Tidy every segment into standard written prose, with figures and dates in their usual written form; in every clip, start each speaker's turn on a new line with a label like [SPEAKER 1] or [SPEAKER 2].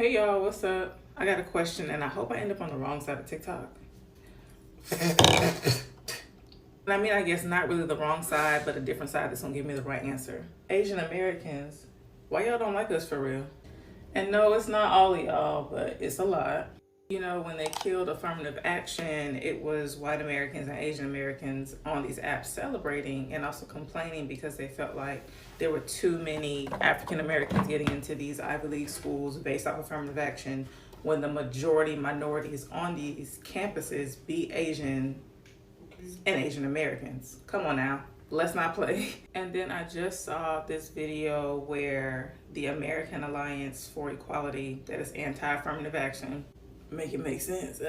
[SPEAKER 1] Hey y'all, what's up? I got a question and I hope I end up on the wrong side of TikTok. I guess not really the wrong side, but a different side that's gonna give me the right answer. Asian Americans, why y'all don't like us for real? And no, it's not all of y'all, but it's a lot. You know, when they killed affirmative action, it was white Americans and Asian Americans on these apps celebrating and also complaining because they felt like there were too many African Americans getting into these Ivy League schools based off affirmative action when the majority minorities on these campuses be Asian and Asian Americans. Come on now. Let's not play. And then I just saw this video where the American Alliance for Equality, that is anti-affirmative action, make it make sense,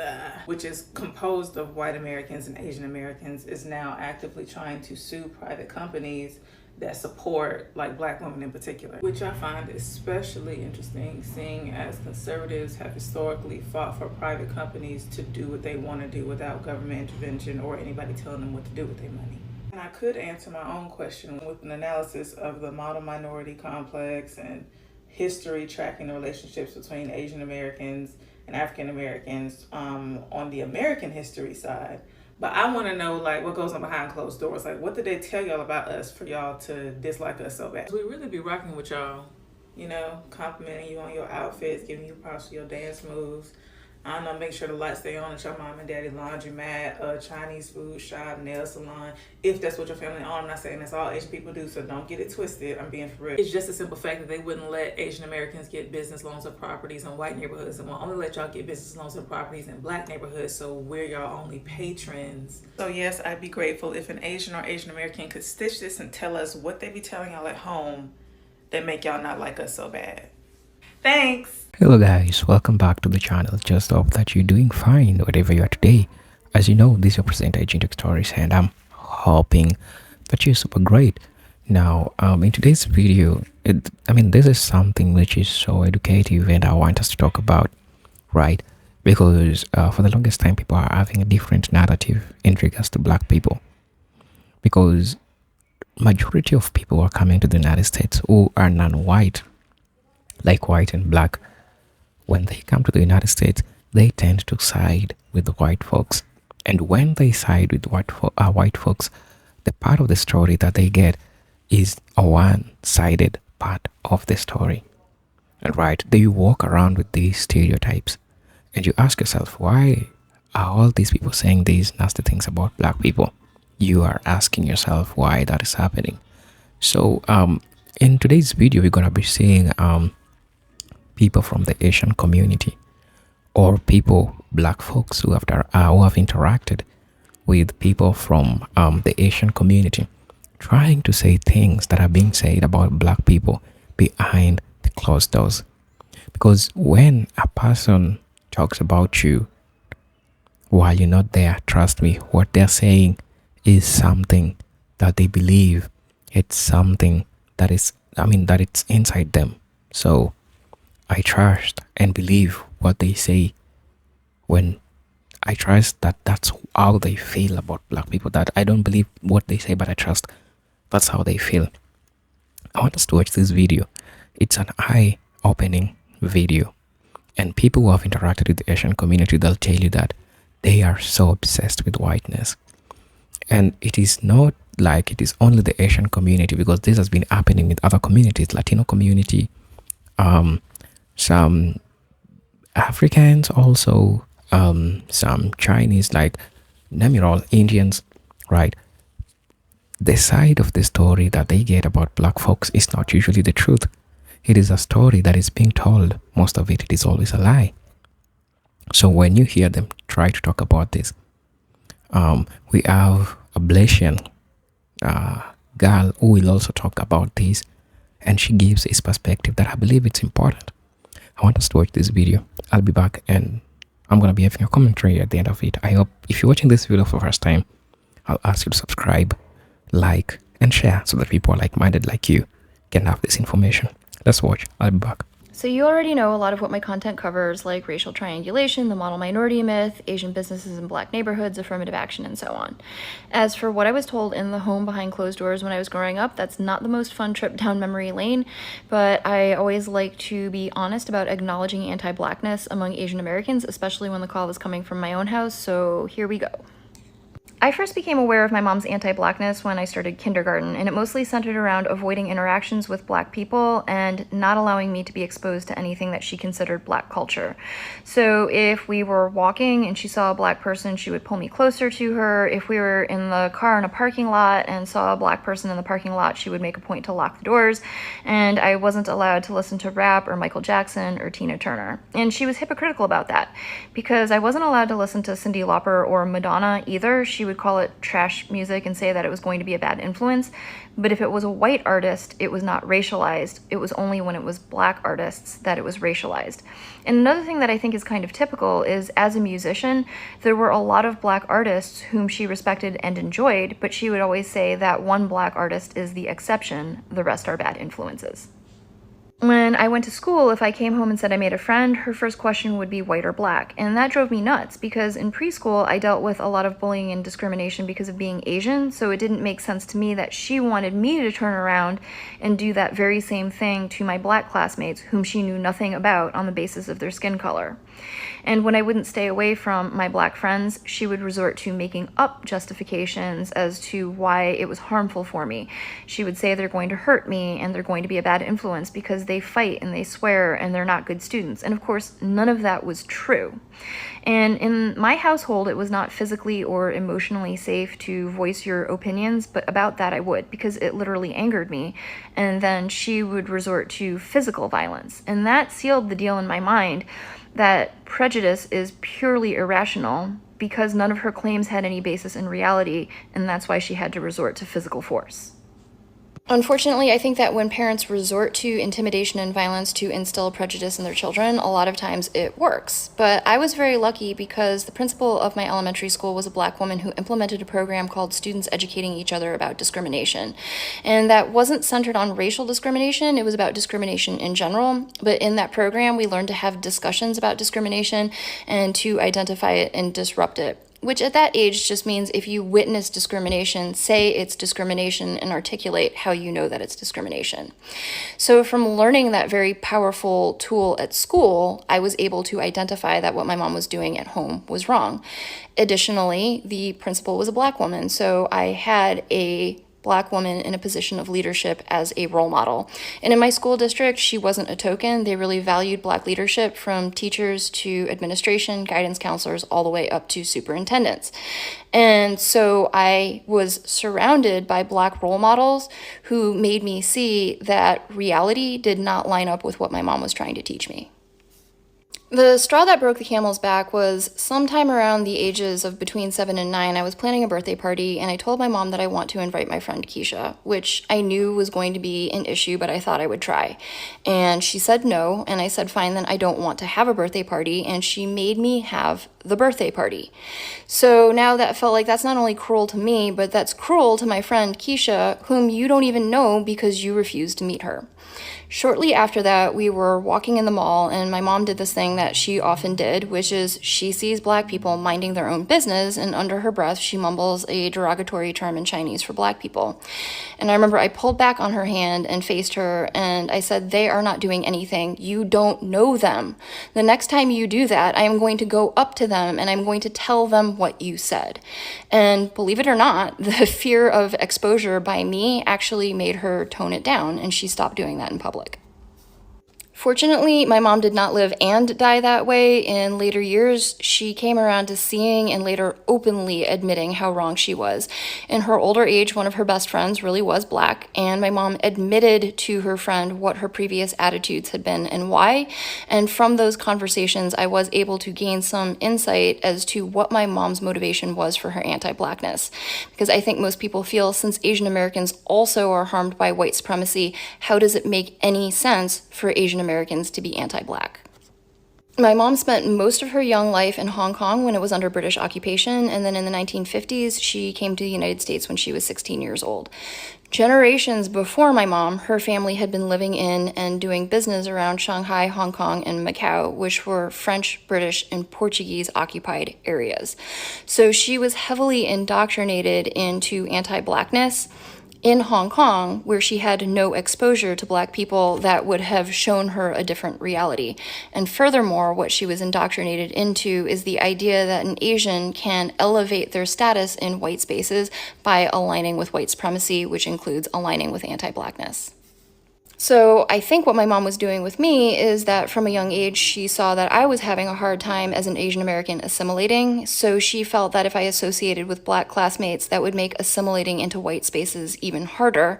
[SPEAKER 1] which is composed of white Americans and Asian Americans, is now actively trying to sue private companies that support like black women in particular, which I find especially interesting, seeing as conservatives have historically fought for private companies to do what they want to do without government intervention or anybody telling them what to do with their money. And I could answer my own question with an analysis of the model minority complex and history tracking the relationships between Asian Americans and African Americans on the American history side. But I want to know, like, what goes on behind closed doors. Like, what did they tell y'all about us for y'all to dislike us so bad? We really be rocking with y'all, you know, complimenting you on your outfits, giving you props for your dance moves. I don't know, make sure the lights stay on at your mom and daddy laundromat, Chinese food shop, nail salon, if that's what your family on. I'm not saying that's all Asian people do, so don't get it twisted. I'm being for real. It's just a simple fact that they wouldn't let Asian Americans get business loans or properties in white neighborhoods and will only let y'all get business loans and properties in black neighborhoods, so we're y'all only patrons. So yes, I'd be grateful if an Asian or Asian American could stitch this and tell us what they be telling y'all at home that make y'all not like us so bad. Thanks!
[SPEAKER 2] Hello guys, welcome back to the channel. Just hope that you're doing fine wherever you are today. As you know, this is your presenter Agent Stories and I'm hoping that you're super great. Now, in today's video, this is something which is so educative and I want us to talk about, right? Because for the longest time, people are having a different narrative in regards to black people. Because majority of people are coming to the United States who are non-white, like white and black. When they come to the United States, they tend to side with the white folks. And when they side with white folks, the part of the story that they get is a one-sided part of the story. And right, they walk around with these stereotypes. And you ask yourself, why are all these people saying these nasty things about black people? You are asking yourself why that is happening. So in today's video, we're going to be seeing people from the Asian community or people, black folks who have interacted with people from the Asian community, trying to say things that are being said about black people behind the closed doors. Because when a person talks about you while you're not there, trust me, what they're saying is something that they believe. It's something that is, that it's inside them. So I trust and believe what they say when I trust that that's how they feel about black people. That I don't believe what they say, but I trust that's how they feel. I want us to watch this video. It's an eye-opening video. And people who have interacted with the Asian community, they'll tell you that they are so obsessed with whiteness. And it is not like it is only the Asian community, because this has been happening with other communities, Latino community, some Africans also, some Chinese, like name it all, Indians, right? The side of the story that they get about black folks is not usually the truth. It is a story that is being told. Most of it is always a lie. So when you hear them try to talk about this, we have a Blasian girl who will also talk about this, and she gives his perspective that I believe it's important. I want us to watch this video. I'll be back and I'm going to be having a commentary at the end of it. I hope if you're watching this video for the first time, I'll ask you to subscribe, like, and share so that people like-minded like you can have this information. Let's watch. I'll be back.
[SPEAKER 3] So you already know a lot of what my content covers, like racial triangulation, the model minority myth, Asian businesses in black neighborhoods, affirmative action, and so on. As for what I was told in the home behind closed doors when I was growing up, that's not the most fun trip down memory lane, but I always like to be honest about acknowledging anti-blackness among Asian Americans, especially when the call was coming from my own house, so here we go. I first became aware of my mom's anti-blackness when I started kindergarten, and it mostly centered around avoiding interactions with black people and not allowing me to be exposed to anything that she considered black culture. So if we were walking and she saw a black person, she would pull me closer to her. If we were in the car in a parking lot and saw a black person in the parking lot, she would make a point to lock the doors, and I wasn't allowed to listen to rap or Michael Jackson or Tina Turner. And she was hypocritical about that, because I wasn't allowed to listen to Cyndi Lauper or Madonna either. She would call it trash music and say that it was going to be a bad influence. But if it was a white artist, it was not racialized. It was only when it was black artists that it was racialized. And another thing that I think is kind of typical is, as a musician, there were a lot of black artists whom she respected and enjoyed, but she would always say that one black artist is the exception, the rest are bad influences. When I went to school, if I came home and said I made a friend, her first question would be white or black. And that drove me nuts, because in preschool, I dealt with a lot of bullying and discrimination because of being Asian, so it didn't make sense to me that she wanted me to turn around and do that very same thing to my black classmates, whom she knew nothing about, on the basis of their skin color. And when I wouldn't stay away from my black friends, she would resort to making up justifications as to why it was harmful for me. She would say they're going to hurt me and they're going to be a bad influence because they fight and they swear and they're not good students. And of course, none of that was true. And in my household, it was not physically or emotionally safe to voice your opinions, but about that I would, because it literally angered me. And then she would resort to physical violence. And that sealed the deal in my mind that prejudice is purely irrational, because none of her claims had any basis in reality, and that's why she had to resort to physical force. Unfortunately, I think that when parents resort to intimidation and violence to instill prejudice in their children, a lot of times it works. But I was very lucky, because the principal of my elementary school was a black woman who implemented a program called Students Educating Each Other About Discrimination. And that wasn't centered on racial discrimination, it was about discrimination in general. But in that program, we learned to have discussions about discrimination and to identify it and disrupt it. Which at that age just means if you witness discrimination, say it's discrimination and articulate how you know that it's discrimination. So from learning that very powerful tool at school, I was able to identify that what my mom was doing at home was wrong. Additionally, the principal was a black woman, so I had a black woman in a position of leadership as a role model. And in my school district, she wasn't a token. They really valued black leadership, from teachers to administration, guidance counselors, all the way up to superintendents. And so I was surrounded by black role models who made me see that reality did not line up with what my mom was trying to teach me. The straw that broke the camel's back was sometime around the ages of between 7 and 9. I was planning a birthday party, and I told my mom that I want to invite my friend Keisha, which I knew was going to be an issue, but I thought I would try. And she said no, and I said, fine, then I don't want to have a birthday party, and she made me have the birthday party. So now that felt like that's not only cruel to me, but that's cruel to my friend Keisha, whom you don't even know because you refused to meet her. Shortly after that, we were walking in the mall, and my mom did this thing that she often did, which is she sees black people minding their own business, and under her breath, she mumbles a derogatory term in Chinese for black people. And I remember I pulled back on her hand and faced her, and I said, they are not doing anything. You don't know them. The next time you do that, I am going to go up to them, and I'm going to tell them what you said. And believe it or not, the fear of exposure by me actually made her tone it down, and she stopped doing that in public. Fortunately, my mom did not live and die that way. In later years, she came around to seeing and later openly admitting how wrong she was. In her older age, one of her best friends really was black, and my mom admitted to her friend what her previous attitudes had been and why. And from those conversations, I was able to gain some insight as to what my mom's motivation was for her anti-blackness. Because I think most people feel, since Asian Americans also are harmed by white supremacy, how does it make any sense for Asian Americans to be anti-black? My mom spent most of her young life in Hong Kong when it was under British occupation, and then in the 1950s, she came to the United States when she was 16 years old. Generations before my mom, her family had been living in and doing business around Shanghai, Hong Kong, and Macau, which were French, British, and Portuguese occupied areas. So she was heavily indoctrinated into anti-Blackness in Hong Kong, where she had no exposure to Black people that would have shown her a different reality. And furthermore, what she was indoctrinated into is the idea that an Asian can elevate their status in white spaces by aligning with white supremacy, which includes aligning with anti-Blackness. So I think what my mom was doing with me is that from a young age, she saw that I was having a hard time as an Asian American assimilating. So she felt that if I associated with Black classmates, that would make assimilating into white spaces even harder.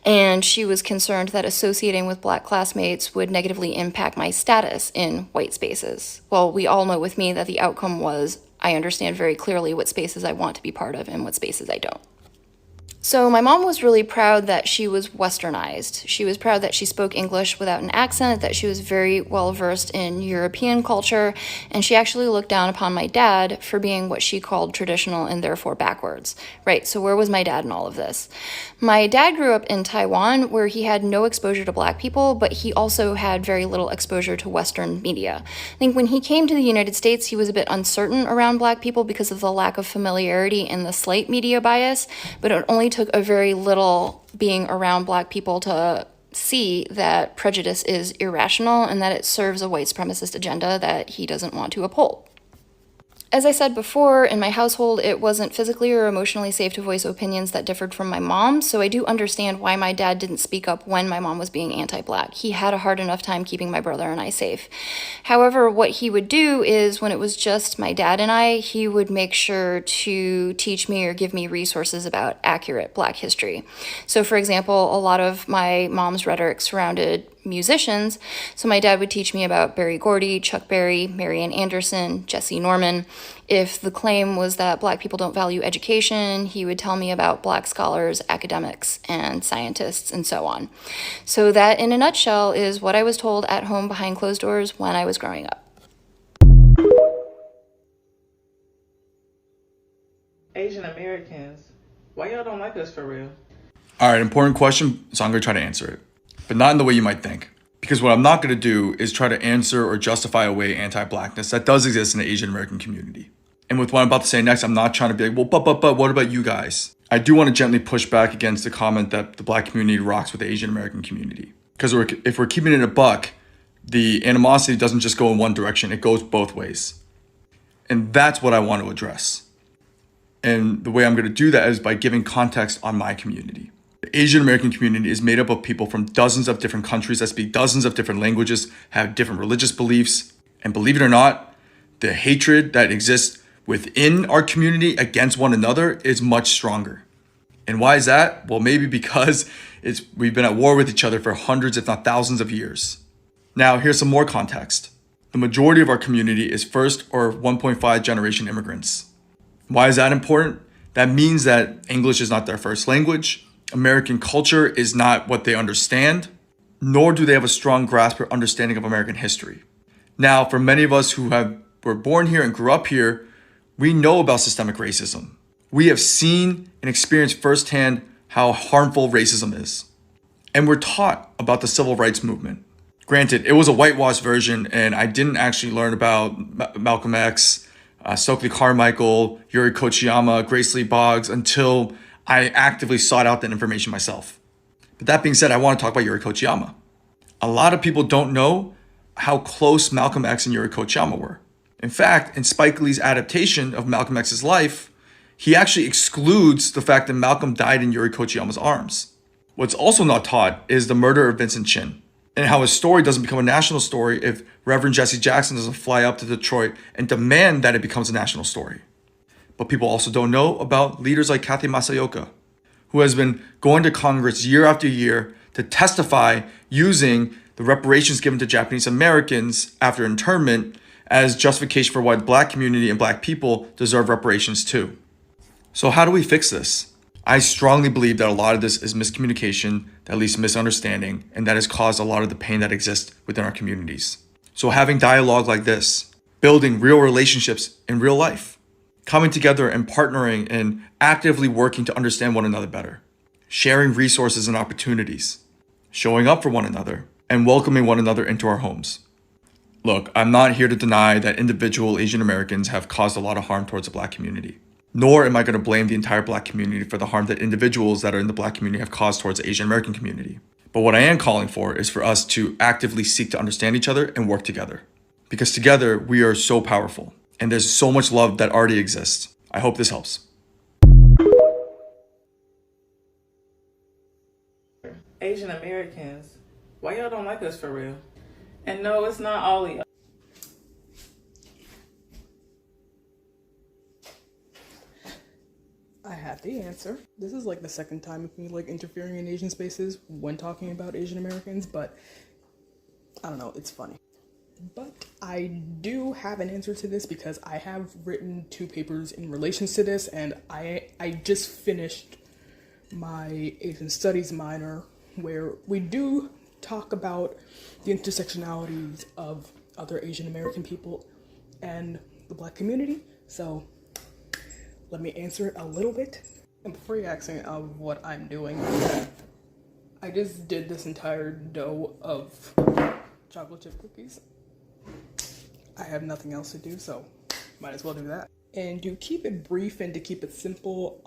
[SPEAKER 3] And she was concerned that associating with Black classmates would negatively impact my status in white spaces. Well, we all know with me that the outcome was I understand very clearly what spaces I want to be part of and what spaces I don't. So my mom was really proud that she was westernized. She was proud that she spoke English without an accent, that she was very well versed in European culture, and she actually looked down upon my dad for being what she called traditional and therefore backwards. Right, so where was my dad in all of this? My dad grew up in Taiwan, where he had no exposure to Black people, but he also had very little exposure to Western media. I think when he came to the United States, he was a bit uncertain around Black people because of the lack of familiarity and the slight media bias, but it only took a very little being around Black people to see that prejudice is irrational and that it serves a white supremacist agenda that he doesn't want to uphold. As I said before, in my household, it wasn't physically or emotionally safe to voice opinions that differed from my mom, so I do understand why my dad didn't speak up when my mom was being anti-Black. He had a hard enough time keeping my brother and I safe. However, what he would do is when it was just my dad and I, he would make sure to teach me or give me resources about accurate Black history. So for example, a lot of my mom's rhetoric surrounded musicians. So my dad would teach me about Berry Gordy, Chuck Berry, Marian Anderson, Jesse Norman. If the claim was that Black people don't value education, he would tell me about Black scholars, academics, and scientists, and so on. So that, in a nutshell, is what I was told at home behind closed doors when I was growing up.
[SPEAKER 1] Asian Americans, why y'all don't like us for real?
[SPEAKER 4] All right, important question, so I'm going to try to answer it. But not in the way you might think. Because what I'm not going to do is try to answer or justify away anti-Blackness that does exist in the Asian American community. And with what I'm about to say next, I'm not trying to be like, well, but what about you guys? I do want to gently push back against the comment that the Black community rocks with the Asian American community. Because if we're keeping it a buck, the animosity doesn't just go in one direction, it goes both ways. And that's what I want to address. And the way I'm going to do that is by giving context on my community. The Asian American community is made up of people from dozens of different countries that speak dozens of different languages, have different religious beliefs, and believe it or not, the hatred that exists within our community against one another is much stronger. And why is that? Well, maybe because we've been at war with each other for hundreds, if not thousands of years. Now, here's some more context. The majority of our community is first or 1.5 generation immigrants. Why is that important? That means that English is not their first language. American culture is not what they understand, nor do they have a strong grasp or understanding of American history. Now, for many of us who were born here and grew up here, we know about systemic racism. We have seen and experienced firsthand how harmful racism is. And we're taught about the civil rights movement. Granted, it was a whitewashed version, and I didn't actually learn about Malcolm X, Stokely Carmichael, Yuri Kochiyama, Grace Lee Boggs until I actively sought out that information myself. But that being said, I want to talk about Yuri Kochiyama. A lot of people don't know how close Malcolm X and Yuri Kochiyama were. In fact, in Spike Lee's adaptation of Malcolm X's life, he actually excludes the fact that Malcolm died in Yuri Kochiyama's arms. What's also not taught is the murder of Vincent Chin, and how his story doesn't become a national story if Reverend Jesse Jackson doesn't fly up to Detroit and demand that it becomes a national story. But people also don't know about leaders like Kathy Masayoka, who has been going to Congress year after year to testify using the reparations given to Japanese Americans after internment as justification for why the Black community and Black people deserve reparations too. So how do we fix this? I strongly believe that a lot of this is miscommunication, at least misunderstanding, and that has caused a lot of the pain that exists within our communities. So having dialogue like this, building real relationships in real life, coming together and partnering and actively working to understand one another better, sharing resources and opportunities, showing up for one another, and welcoming one another into our homes. Look, I'm not here to deny that individual Asian Americans have caused a lot of harm towards the Black community. Nor am I going to blame the entire Black community for the harm that individuals that are in the Black community have caused towards the Asian American community. But what I am calling for is for us to actively seek to understand each other and work together. Because together we are so powerful, and there's so much love that already exists. I hope this helps.
[SPEAKER 1] Asian Americans, why y'all don't like us for real? And no, it's not all of y'all.
[SPEAKER 5] I have the answer. This is like the second time of me like interfering in Asian spaces when talking about Asian Americans, but I don't know, it's funny. But I do have an answer to this because I have written 2 papers in relations to this, and I just finished my Asian Studies minor where we do talk about the intersectionalities of other Asian American people and the Black community. So let me answer it a little bit. And before you ask me of what I'm doing, I just did this entire dough of chocolate chip cookies. I have nothing else to do, so might as well do that. And to keep it brief and to keep it simple,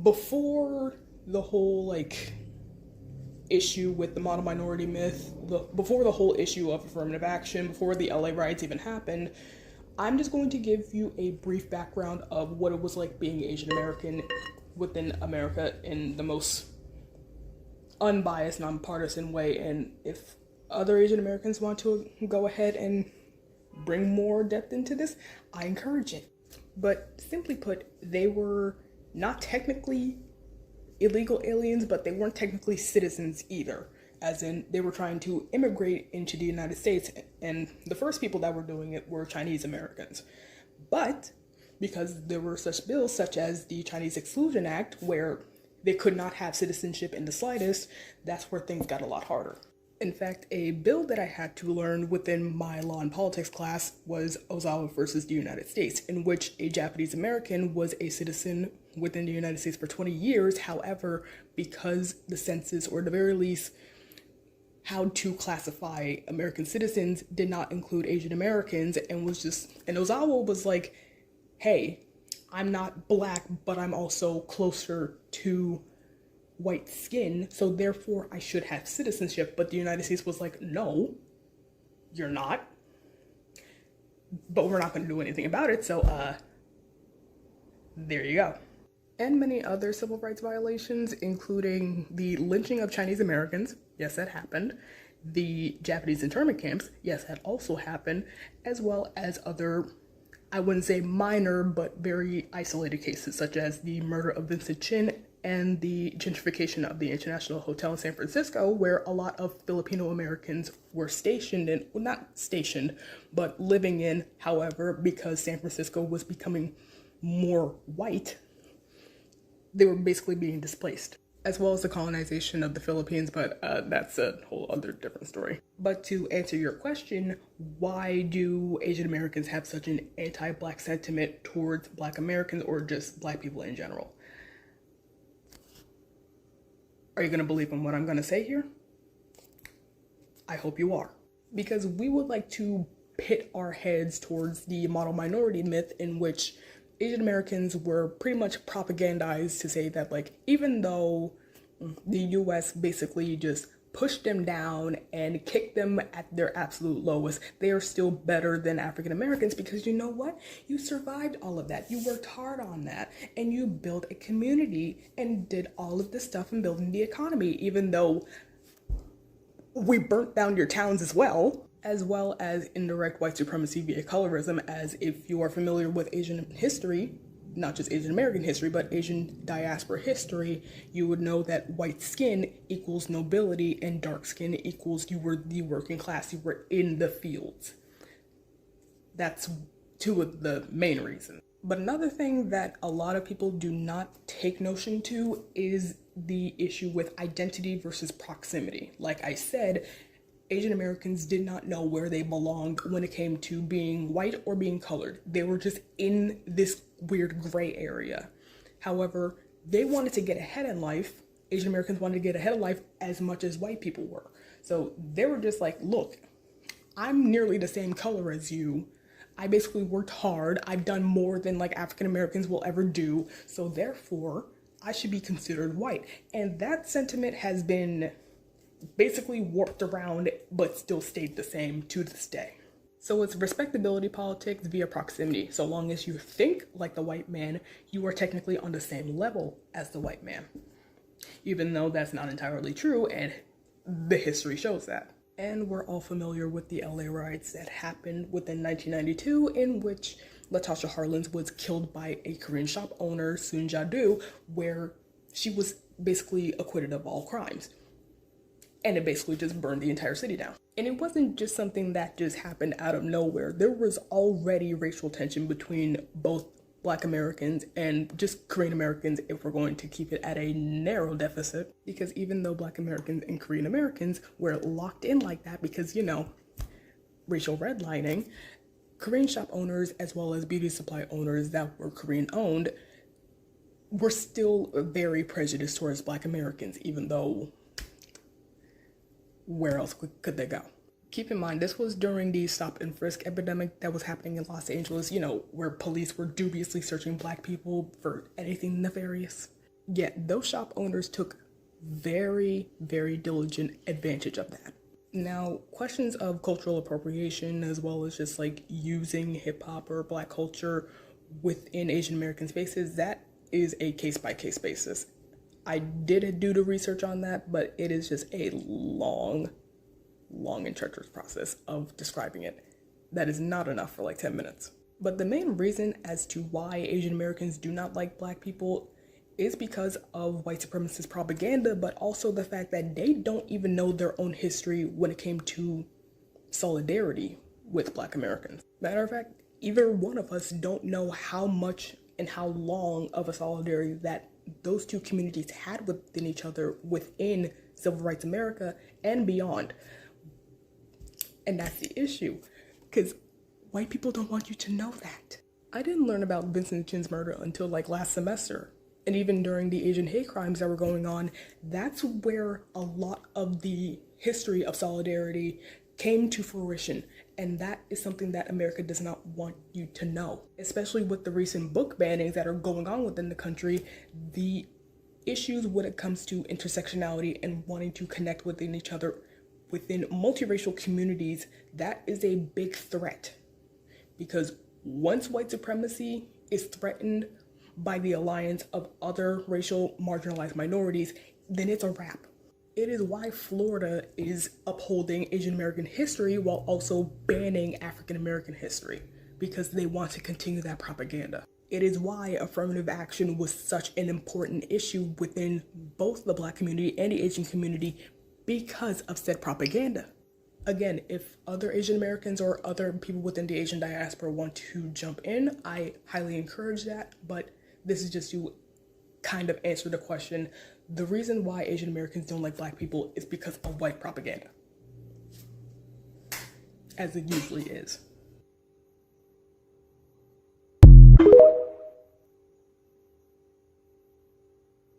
[SPEAKER 5] before the whole like issue with the model minority myth, before the whole issue of affirmative action, before the LA riots even happened, I'm just going to give you a brief background of what it was like being Asian American within America in the most unbiased, nonpartisan way. And if other Asian Americans want to go ahead and bring more depth into this, I encourage it. But simply put, they were not technically illegal aliens, but they weren't technically citizens either. As in, they were trying to immigrate into the United States, and the first people that were doing it were Chinese Americans. But because there were such bills such as the Chinese Exclusion Act, where they could not have citizenship in the slightest, that's where things got a lot harder. In fact, a bill that I had to learn within my law and politics class was Ozawa versus the United States, in which a Japanese American was a citizen within the United States for 20 years. However, because the census, or at the very least, how to classify American citizens did not include Asian Americans, and Ozawa was like, hey, I'm not Black, but I'm also closer to white skin, so therefore I should have citizenship. But the United States was like, no, you're not, but we're not going to do anything about it, so there you go. And many other civil rights violations, including the lynching of Chinese Americans, yes, that happened, the Japanese internment camps, yes, that also happened, as well as other, I wouldn't say minor, but very isolated cases, such as the murder of Vincent Chin and the gentrification of the International Hotel in San Francisco, where a lot of Filipino Americans were stationed in, well, not stationed, but living in. However, because San Francisco was becoming more white, they were basically being displaced, as well as the colonization of the Philippines, but that's a whole other different story. But to answer your question, why do Asian Americans have such an anti-Black sentiment towards Black Americans, or just Black people in general? Are you going to believe in what I'm going to say here? I hope you are. Because we would like to pit our heads towards the model minority myth, in which Asian Americans were pretty much propagandized to say that, like, even though the US basically just pushed them down and kicked them at their absolute lowest, they are still better than African Americans, because you know what? You survived all of that. You worked hard on that, and you built a community and did all of this stuff in building the economy, even though we burnt down your towns as well as indirect white supremacy via colorism, as if you are familiar with Asian history, not just Asian American history, but Asian diaspora history, you would know that white skin equals nobility and dark skin equals you were the working class, you were in the fields. That's 2 of the main reasons. But another thing that a lot of people do not take notion to is the issue with identity versus proximity. Like I said, Asian Americans did not know where they belonged when it came to being white or being colored. They were just in this weird gray area. However, they wanted to get ahead in life. Asian Americans wanted to get ahead of life as much as white people were. So they were just like, look, I'm nearly the same color as you. I basically worked hard. I've done more than like African Americans will ever do. So therefore, I should be considered white. And that sentiment has been basically warped around, but still stayed the same to this day. So it's respectability politics via proximity. So long as you think like the white man, you are technically on the same level as the white man. Even though that's not entirely true, and the history shows that. And we're all familiar with the LA riots that happened within 1992, in which Latasha Harlins was killed by a Korean shop owner, Soon Ja-do, where she was basically acquitted of all crimes. And it basically just burned the entire city down. And it wasn't just something that just happened out of nowhere. There was already racial tension between both Black Americans and just Korean Americans, if we're going to keep it at a narrow deficit. Because even though Black Americans and Korean Americans were locked in like that because, you know, racial redlining, Korean shop owners as well as beauty supply owners that were Korean owned were still very prejudiced towards Black Americans, even though where else could they go? Keep in mind, this was during the stop and frisk epidemic that was happening in Los Angeles, you know, where police were dubiously searching Black people for anything nefarious. Yet those shop owners took very, very diligent advantage of that. Now, questions of cultural appropriation, as well as just like using hip hop or Black culture within Asian American spaces, that is a case-by-case basis. I did do the research on that, but it is just a long and treacherous process of describing it. That is not enough for like 10 minutes. But the main reason as to why Asian Americans do not like Black people is because of white supremacist propaganda, but also the fact that they don't even know their own history when it came to solidarity with Black Americans. Matter of fact, either one of us don't know how much and how long of a solidarity that those two communities had within each other within Civil Rights America and beyond. And that's the issue, because white people don't want you to know that. I didn't learn about Vincent Chin's murder until like last semester. And even during the Asian hate crimes that were going on, that's where a lot of the history of solidarity came to fruition. And that is something that America does not want you to know. Especially with the recent book bannings that are going on within the country, the issues when it comes to intersectionality and wanting to connect within each other within multiracial communities, that is a big threat. Because once white supremacy is threatened by the alliance of other racial marginalized minorities, then it's a wrap. It is why Florida is upholding Asian American history while also banning African American history, because they want to continue that propaganda. It is why affirmative action was such an important issue within both the Black community and the Asian community because of said propaganda. Again, if other Asian Americans or other people within the Asian diaspora want to jump in, I highly encourage that, but this is just to kind of answer the question. The reason why Asian Americans don't like Black people is because of white propaganda, as it usually is.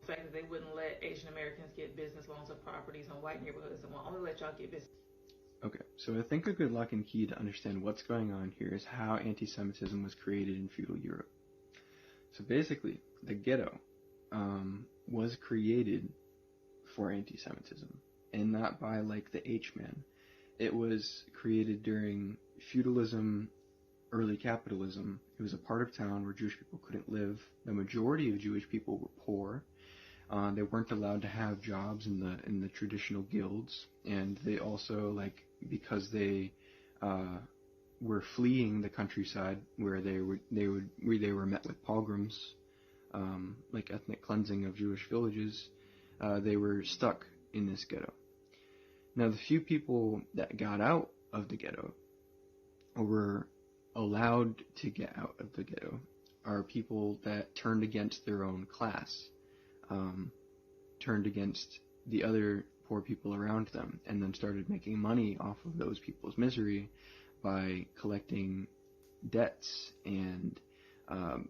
[SPEAKER 1] The fact that they wouldn't let Asian Americans get business loans or properties in white neighborhoods and will only let y'all get business.
[SPEAKER 6] Okay, so I think a good lock and key to understand what's going on here is how anti-Semitism was created in feudal Europe. So basically, the ghetto was created for anti-Semitism, and not by like the H-man. It was created during feudalism, early capitalism. It was a part of town where Jewish people couldn't live. The majority of Jewish people were poor. They weren't allowed to have jobs in the traditional guilds, and they also, like, because they were fleeing the countryside where they were met with pogroms, like ethnic cleansing of Jewish villages, they were stuck in this ghetto. Now, the few people that got out of the ghetto, or were allowed to get out of the ghetto, are people that turned against their own class, turned against the other poor people around them, and then started making money off of those people's misery by collecting debts and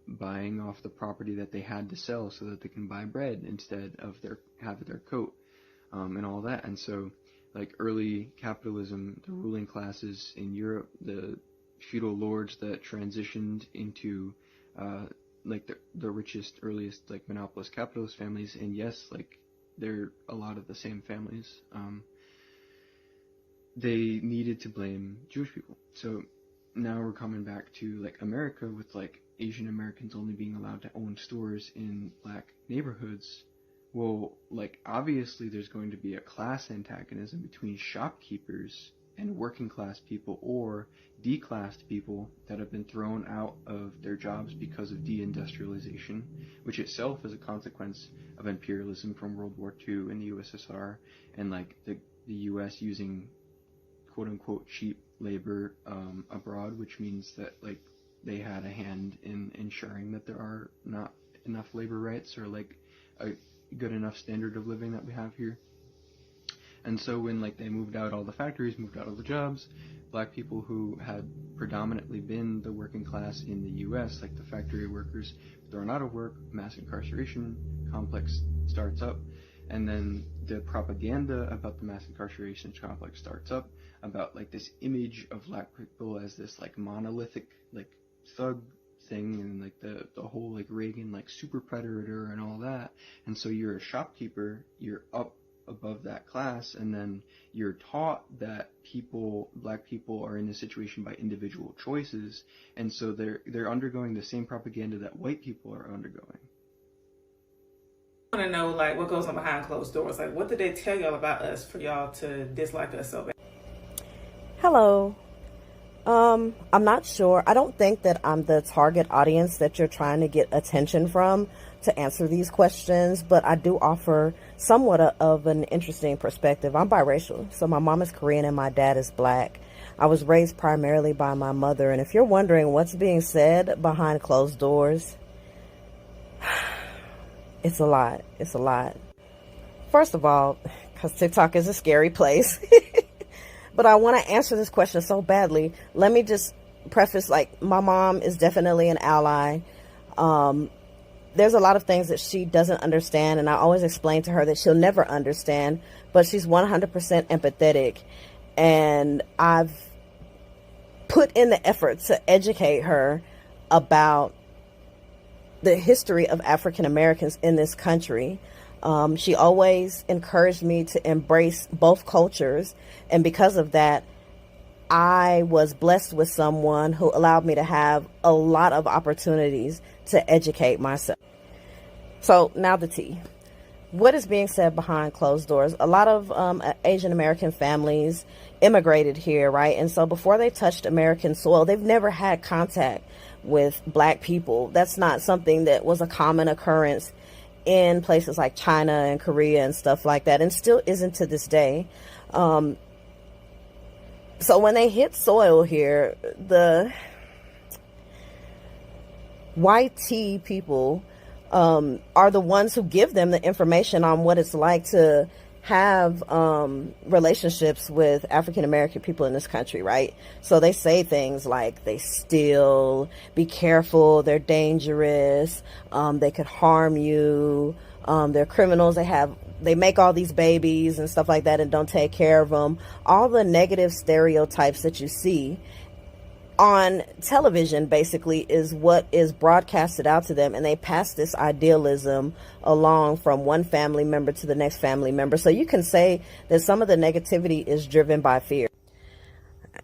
[SPEAKER 6] buying off the property that they had to sell so that they can buy bread instead of have their coat, and all that. And so, like, early capitalism, the ruling classes in Europe, the feudal lords that transitioned into like the richest, earliest, like, monopolist capitalist families, and yes, like, they're a lot of the same families, they needed to blame Jewish people. So now we're coming back to, like, America with, like, Asian Americans only being allowed to own stores in black neighborhoods. Well, like, obviously there's going to be a class antagonism between shopkeepers and working class people, or declassed people that have been thrown out of their jobs because of deindustrialization, which itself is a consequence of imperialism from World War II in the USSR, and, like, the US using quote-unquote cheap labor abroad, which means that, like, they had a hand in ensuring that there are not enough labor rights or, like, a good enough standard of living that we have here. And so when, like, they moved out all the factories, moved out all the jobs, black people who had predominantly been the working class in the US, like the factory workers, thrown out of work, mass incarceration complex starts up, and then the propaganda about the mass incarceration complex starts up, about, like, this image of black people as this, like, monolithic, like, thug thing, and, like, the whole, like, Reagan, like, super predator and all that. And so you're a shopkeeper, you're up above that class, and then you're taught that black people are in this situation by individual choices, and so they're undergoing the same propaganda that white people are undergoing.
[SPEAKER 1] I want to know, like, what goes on behind closed doors. Like, what did they tell y'all about us for y'all to dislike us so bad?
[SPEAKER 7] Hello. I'm not sure. I don't think that I'm the target audience that you're trying to get attention from to answer these questions, but I do offer somewhat of an interesting perspective. I'm biracial, so my mom is Korean and my dad is black. I was raised primarily by my mother, and if you're wondering what's being said behind closed doors, it's a lot. It's a lot. First of all, because TikTok is a scary place. But I want to answer this question so badly. Let me just preface, like, my mom is definitely an ally. There's a lot of things that she doesn't understand, and I always explain to her that she'll never understand, but she's 100% empathetic. And I've put in the effort to educate her about the history of African Americans in this country. She always encouraged me to embrace both cultures. And because of that, I was blessed with someone who allowed me to have a lot of opportunities to educate myself. So now the tea. What is being said behind closed doors? A lot of Asian American families immigrated here, right? And so before they touched American soil, they've never had contact with black people. That's not something that was a common occurrence in places like China and Korea and stuff like that, and still isn't to this day. So when they hit soil here, the YT people are the ones who give them the information on what it's like to have relationships with African American people in this country, right? So they say things like they steal, be careful, they're dangerous, they could harm you, they're criminals, they make all these babies and stuff like that and don't take care of them. All the negative stereotypes that you see on television basically is what is broadcasted out to them, and they pass this idealism along from one family member to the next family member. So you can say that some of the negativity is driven by fear.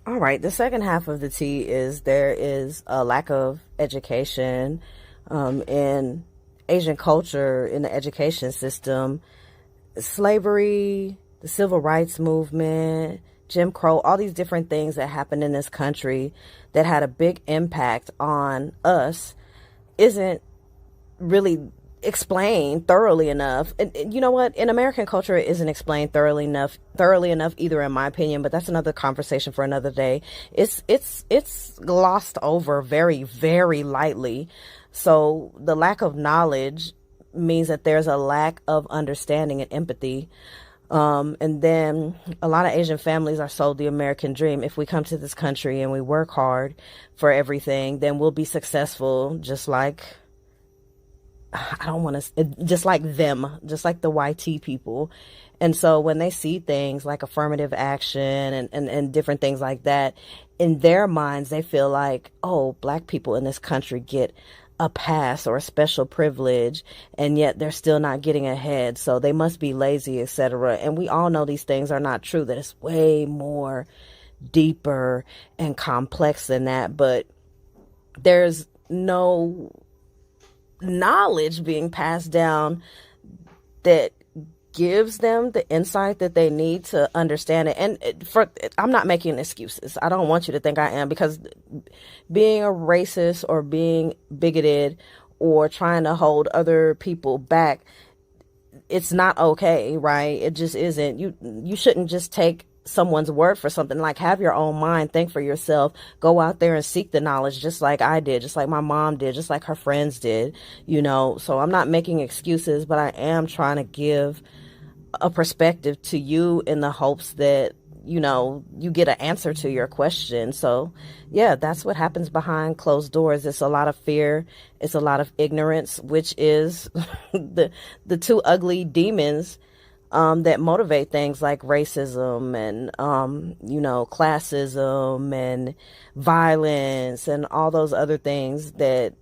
[SPEAKER 7] All right, the second half of the tea is there is a lack of education in Asian culture, in the education system. Slavery, the civil rights movement, Jim Crow, all these different things that happened in this country that had a big impact on us isn't really explained thoroughly enough. And you know what? In American culture, it isn't explained thoroughly enough either, in my opinion, but that's another conversation for another day. It's glossed over very, very lightly. So the lack of knowledge means that there's a lack of understanding and empathy. And then a lot of Asian families are sold the American dream. If we come to this country and we work hard for everything, then we'll be successful, just like, I don't want to, just like them, just like the YT people. And so when they see things like affirmative action and different things like that, in their minds, they feel like, oh, Black people in this country get a pass or a special privilege, and yet they're still not getting ahead, so they must be lazy, etc. And we all know these things are not true, that it's way more deeper and complex than that, but there's no knowledge being passed down that gives them the insight that they need to understand it. And I'm not making excuses. I don't want you to think I am, because being a racist or being bigoted or trying to hold other people back, it's not okay, right? It just isn't. You shouldn't just take someone's word for something. Like, have your own mind, think for yourself, go out there and seek the knowledge, just like I did, just like my mom did, just like her friends did, so I'm not making excuses, but I am trying to give a perspective to you in the hopes that you get an answer to your question. So yeah, that's what happens behind closed doors. It's a lot of fear, it's a lot of ignorance, which is the two ugly demons that motivate things like racism and classism and violence and all those other things that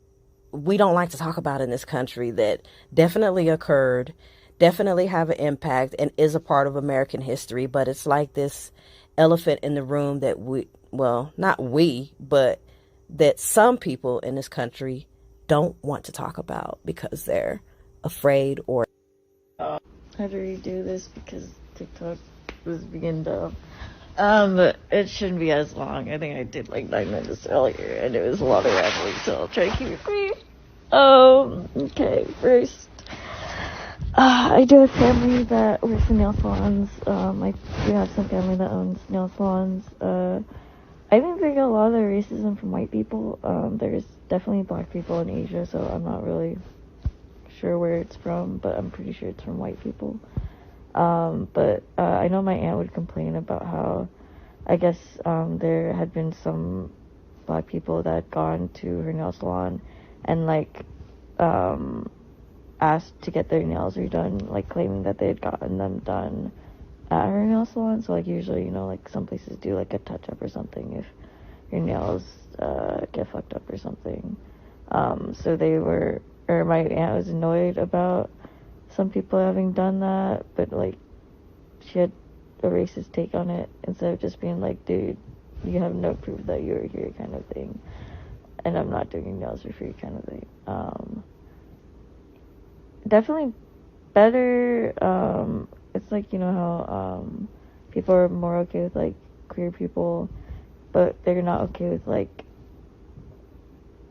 [SPEAKER 7] we don't like to talk about in this country, that definitely occurred, definitely have an impact, and is a part of American history. But it's like this elephant in the room that not we, but that some people in this country don't want to talk about because they're afraid or...
[SPEAKER 8] I had to redo this because TikTok was being dumb. But it shouldn't be as long. I think I did like 9 minutes earlier, and it was a lot of rambling, so I'll try to keep it brief. Okay, first, I do have family that works in nail salons. I do have some family that owns nail salons. I think they get a lot of their racism from white people. There's definitely Black people in Asia, so I'm not really sure where it's from, but I'm pretty sure it's from white people. But I know my aunt would complain about how, I guess, there had been some Black people that had gone to her nail salon and asked to get their nails redone, claiming that they had gotten them done at her nail salon. So usually, some places do a touch up or something if your nails get fucked up or something. So my aunt was annoyed about some people having done that, but she had a racist take on it instead of just being dude, you have no proof that you were here kind of thing, and I'm not doing your nails for free kind of thing. Definitely better. It's how people are more okay with queer people, but they're not okay with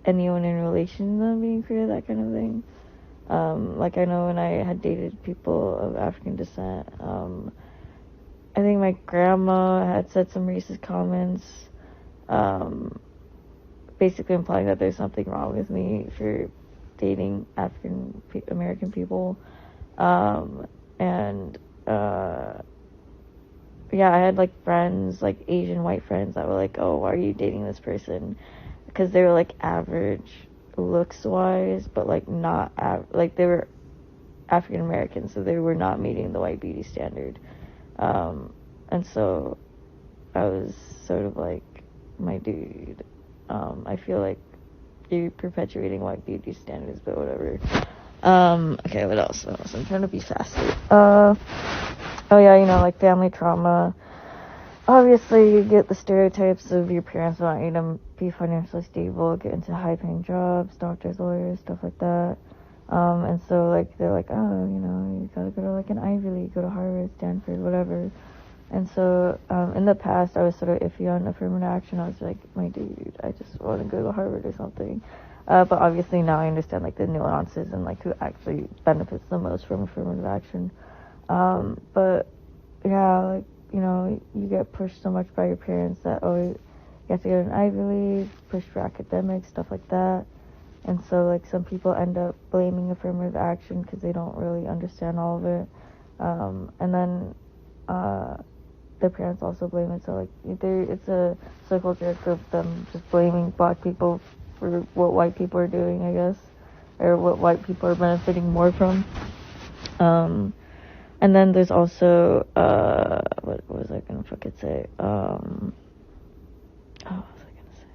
[SPEAKER 8] anyone in relation to them being queer, that kind of thing. I know when I had dated people of African descent, I think my grandma had said some racist comments, basically implying that there's something wrong with me for dating African American people. I had friends, Asian white friends that were oh, why are you dating this person? Because they were average looks wise, but not they were African American, so they were not meeting the white beauty standard. And so I was sort of my dude, I feel you're perpetuating white beauty standards, but whatever. Okay, what else? I'm trying to be faster. Family trauma. Obviously, you get the stereotypes of your parents wanting you to be financially stable, get into high-paying jobs, doctors, lawyers, stuff like that. And so, they're oh, you gotta go to, an Ivy League, go to Harvard, Stanford, whatever. And so, in the past, I was sort of iffy on affirmative action. I was my dude, I just want to go to Harvard or something. But obviously now I understand, the nuances and, who actually benefits the most from affirmative action. But, yeah, you get pushed so much by your parents that, oh, you have to go to an Ivy League, push for academics, stuff like that. And so, some people end up blaming affirmative action because they don't really understand all of it. And then their parents also blame it. So, like, it's a circle jerk of them just blaming black people for what white people are doing, I guess, or what white people are benefiting more from. And then there's also, what was I gonna fucking say? What was I gonna say?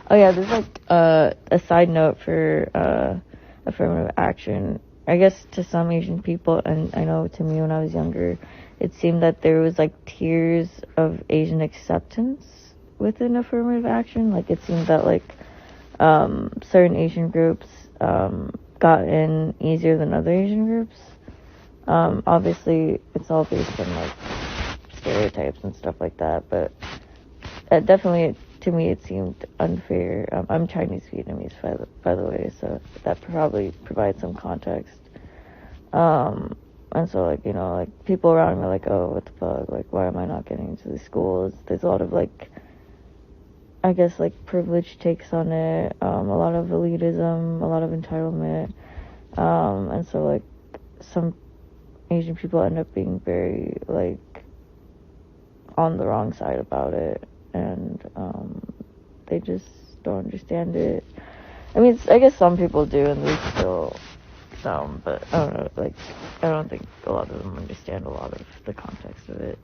[SPEAKER 8] Oh yeah, there's like a side note for affirmative action. I guess to some Asian people, and I know to me when I was younger, it seemed that there was like tiers of Asian acceptance within affirmative action. Like it seemed that like certain Asian groups got in easier than other Asian groups. Obviously, it's all based on like stereotypes and stuff like that, but definitely to me it seemed unfair. I'm Chinese Vietnamese, by the way, so that probably provides some context. And so like, you know, like people around me are like, oh, what the fuck, like why am I not getting into these schools? There's a lot of like, I guess like privilege takes on it, a lot of elitism, a lot of entitlement, and so like some Asian people end up being very like on the wrong side about it, and they just don't understand it. I mean, I guess some people do, and there's still some, but I don't know, like I don't think a lot of them understand a lot of the context of it.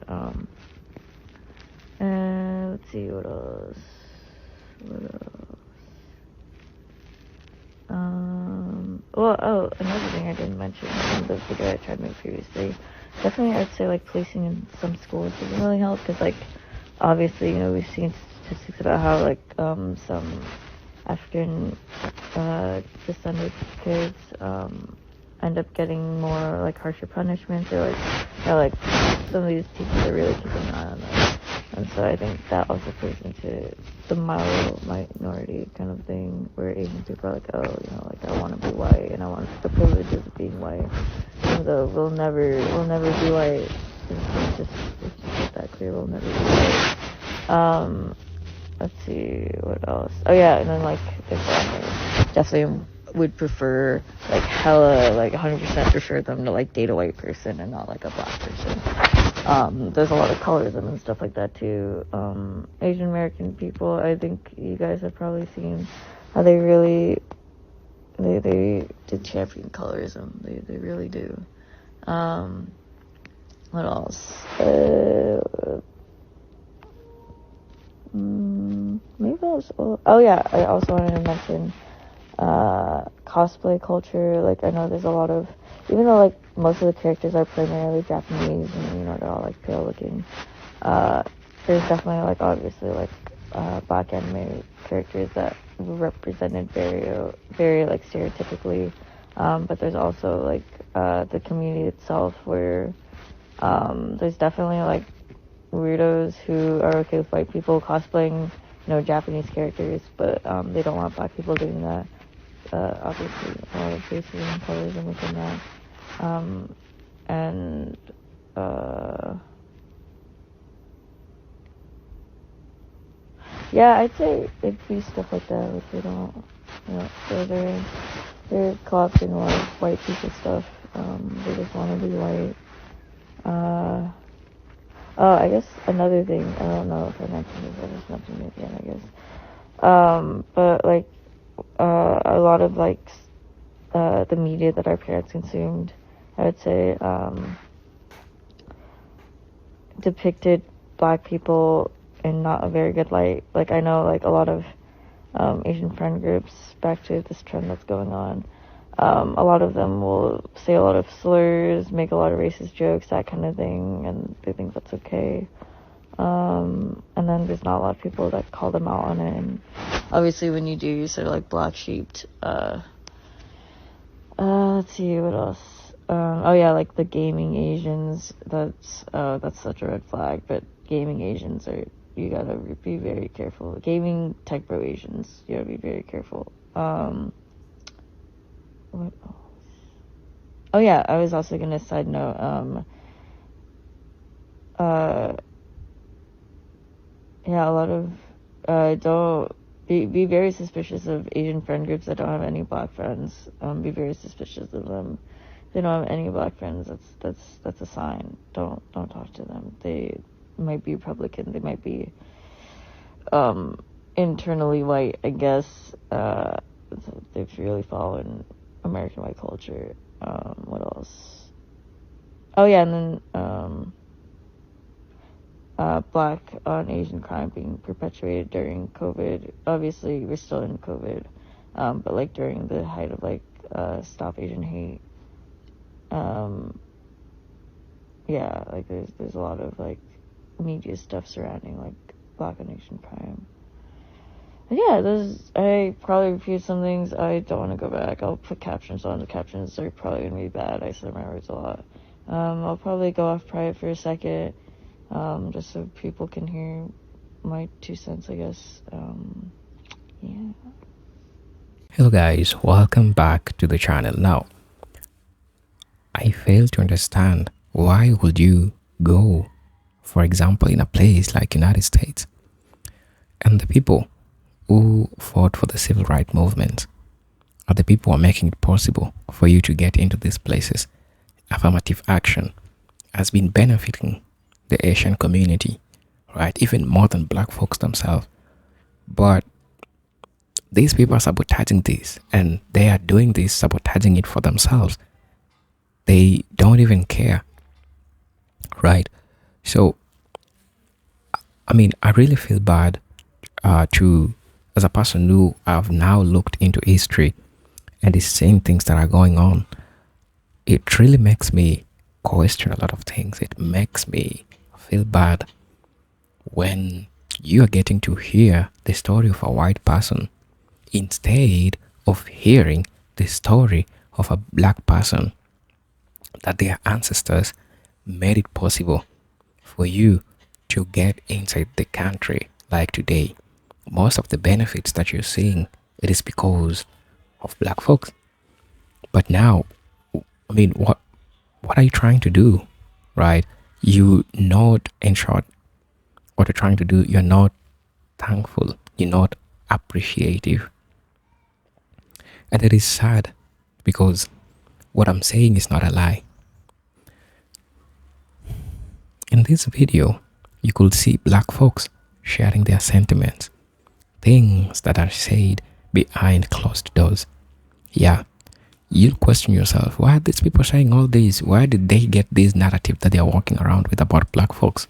[SPEAKER 8] And let's see what else. Another thing I didn't mention in the video I tried to make previously, definitely I'd say like placing in some schools doesn't really help, because like obviously, you know, we've seen statistics about how like some African descended kids end up getting more like harsher punishments, or like, you know, like some of these teachers are really keeping an eye on them. And so I think that also plays into the minority kind of thing, where Asian people are like, oh, you know, like I want to be white, and I want the privileges of being white, even though we'll never be white. It's just get that clear, we'll never be white. Let's see, what else? Oh yeah, and then like their families definitely would prefer, like hella, like 100% prefer them to like date a white person and not like a black person. There's a lot of colorism and stuff like that too. Asian American people, I think you guys have probably seen how they did champion colorism. They really do. What else? Maybe oh yeah, I also wanted to mention cosplay culture. Like I know there's a lot of, even though like most of the characters are primarily Japanese and, you know, they're all like pale looking, there's definitely like obviously like black anime characters that represented very like stereotypically, but there's also like the community itself where there's definitely like weirdos who are okay with white people cosplaying, you know, Japanese characters, but they don't want black people doing that. Obviously, a lot of racism and colorism within that. Yeah, I'd say it'd be stuff like that. Like they don't, you know, they're co-opting a lot of white people stuff. They just want to be white. Oh, I guess another thing, I don't know if I mentioned this, I just mentioned it at the end, I guess. But like, a lot of like, the media that our parents consumed, I would say, depicted black people in not a very good light. Like I know like a lot of Asian friend groups, back to this trend that's going on, a lot of them will say a lot of slurs, make a lot of racist jokes, that kind of thing, and they think that's okay. And then there's not a lot of people that call them out on it, and obviously when you do, you're sort of like black sheeped. Let's see, what else? Oh yeah, like the gaming Asians, that's such a red flag, but gaming Asians you gotta be very careful. Gaming tech bro Asians, you gotta be very careful. What else? Oh yeah, I was also gonna side note, yeah, a lot of, don't, be very suspicious of Asian friend groups that don't have any black friends. Be very suspicious of them. they don't have any black friends, that's a sign. Don't talk to them. They might be Republican. They might be internally white, I guess. They've really followed American white culture. What else? Oh yeah, and then black on Asian crime being perpetuated during COVID. Obviously, we're still in COVID, but like during the height of like Stop Asian Hate. Yeah, like there's a lot of like media stuff surrounding like black on Asian crime. And yeah, I probably repeat some things. I don't want to go back. I'll put captions on. The captions are probably gonna be bad. I say my words a lot. I'll probably go off private for a second, just so people can hear my 2 cents, I guess. Yeah.
[SPEAKER 2] Hello guys, welcome back to the channel. Now, I fail to understand why would you go, for example, in a place like United States, and the people who fought for the civil rights movement are the people who are making it possible for you to get into these places. Affirmative action has been benefiting the Asian community, right? Even more than black folks themselves. But these people are sabotaging this, and they are doing this, sabotaging it for themselves. They don't even care, right? So, I mean, I really feel bad as a person who have now looked into history and is seeing things that are going on. It really makes me question a lot of things. It makes me feel bad when you are getting to hear the story of a white person instead of hearing the story of a black person, that their ancestors made it possible for you to get inside the country like today. Most of the benefits that you're seeing, it is because of black folks. But now, I mean, what are you trying to do, right? You not, in short, what you're trying to do, you're not thankful, you're not appreciative. And it is sad because what I'm saying is not a lie. In this video, you could see black folks sharing their sentiments, things that are said behind closed doors. Yeah, you'll question yourself, why are these people saying all this? Where did they get this narrative that they are walking around with about black folks?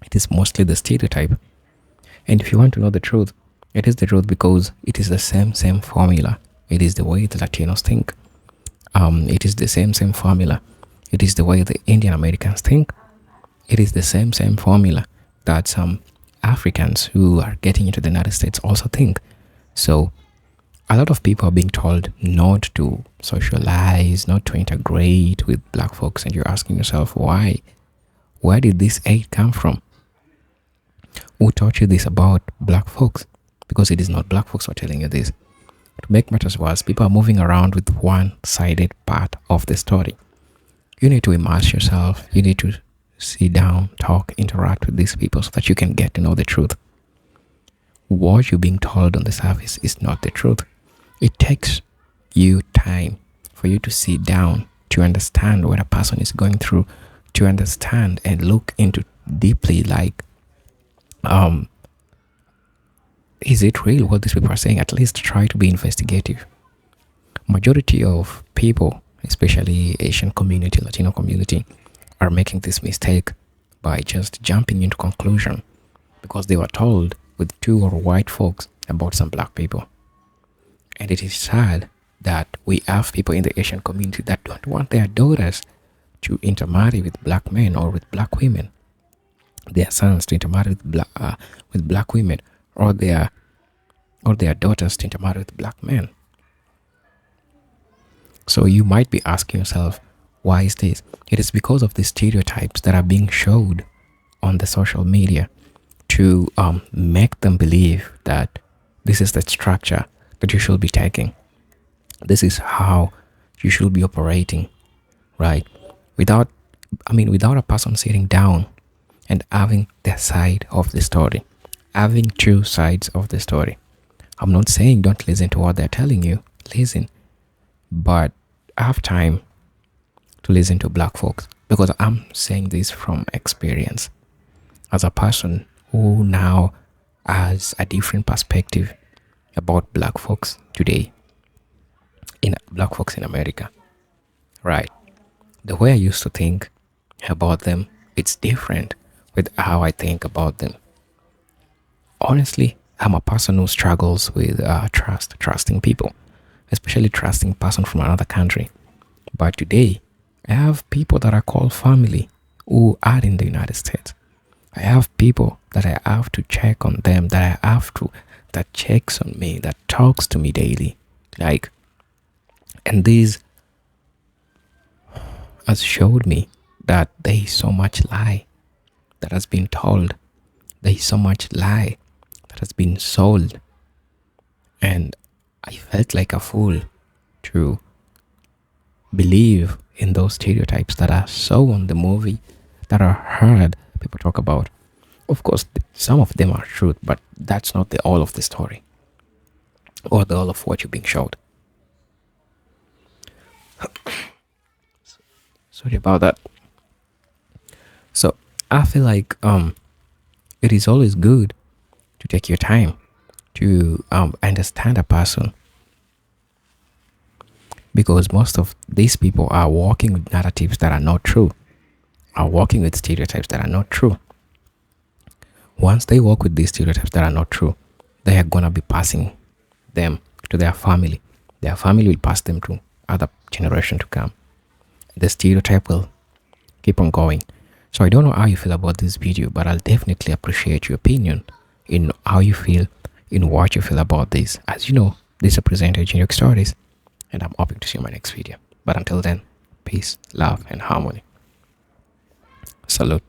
[SPEAKER 2] It is mostly the stereotype. And if you want to know the truth, it is the truth because it is the same formula. It is the way the Latinos think. It is the same formula. It is the way the Indian Americans think. It is the same formula that some Africans who are getting into the United States also think. So a lot of people are being told not to socialize, not to integrate with black folks, and you're asking yourself, why? Where did this hate come from? Who taught you this about black folks? Because it is not black folks who are telling you this. To make matters worse, people are moving around with one-sided part of the story. You need to immerse yourself. You need to sit down, talk, interact with these people so that you can get to know the truth. What you're being told on the surface is not the truth. It takes you time for you to sit down, to understand what a person is going through, to understand and look into deeply, like, is it real what these people are saying? At least try to be investigative. Majority of people, especially Asian community, Latino community, are making this mistake by just jumping into conclusion because they were told with two or white folks about some black people. And it is sad that we have people in the Asian community that don't want their daughters to intermarry with black men or with black women, their sons to intermarry with black women, or their daughters to intermarry with black men. So you might be asking yourself, why is this? It is because of the stereotypes that are being showed on the social media to make them believe that this is the structure that you should be taking. This is how you should be operating, right? Without a person sitting down and having their side of the story, having two sides of the story. I'm not saying don't listen to what they're telling you, listen, but have time to listen to black folks, because I'm saying this from experience as a person who now has a different perspective about black folks today, in black folks in America. Right. The way I used to think about them, it's different with how I think about them. Honestly, I'm a person who struggles with trusting people, especially trusting person from another country. But today, I have people that I call family who are in the United States. I have people that I have to check on them, that checks on me, that talks to me daily. And this has showed me that there is so much lie that has been told. There is so much lie that has been sold. And I felt like a fool to believe in those stereotypes that I saw on the movie, that I heard people talk about. Of course, some of them are truth, but that's not the all of the story or the all of what you're being showed. Sorry about that. So I feel like it is always good to take your time to understand a person, because most of these people are working with narratives that are not true, are working with stereotypes that are not true. Once they work with these stereotypes that are not true, they are gonna be passing them to their family. Their family will pass them to other generation to come. The stereotype will keep on going. So I don't know how you feel about this video, but I'll definitely appreciate your opinion in how you feel, in what you feel about this. As you know, this is a presenter Generic Stories, and I'm hoping to see you in my next video. But until then, peace, love, and harmony. Salute.